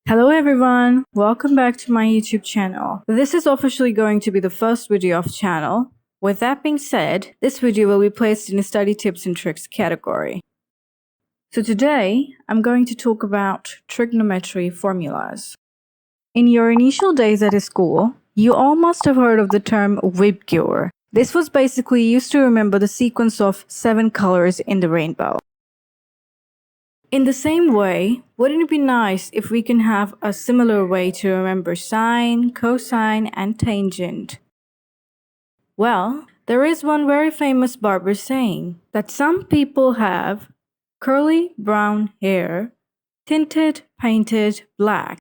Hello everyone, welcome back to my YouTube channel. This is officially going to be the first video of the channel. With that being said, this video will be placed in the study tips and tricks category. So today, I'm going to talk about trigonometry formulas. In your initial days at a school, you all must have heard of the term Wiebgür. This was basically used to remember the sequence of 7 colors in the rainbow. In the same way, wouldn't it be nice if we can have a similar way to remember sine, cosine, and tangent? Well, there is one very famous barber saying that some people have curly brown hair, tinted, painted black.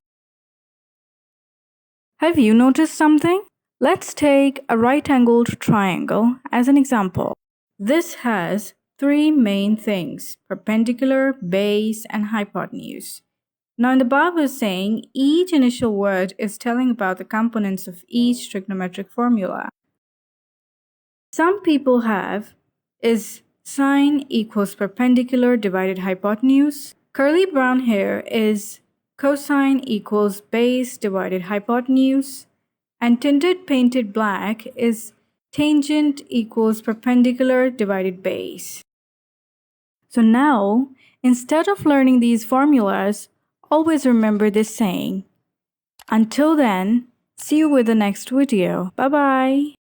Have you noticed something? Let's take a right-angled triangle as an example. This has 3 main things: perpendicular, base, and hypotenuse. Now in the Bible is saying each initial word is telling about the components of each trigonometric formula. Some people have is sine equals perpendicular divided hypotenuse. Curly brown hair is cosine equals base divided hypotenuse. And tinted painted black is tangent equals perpendicular divided base. So now, instead of learning these formulas, always remember this saying. Until then, see you with the next video. Bye bye.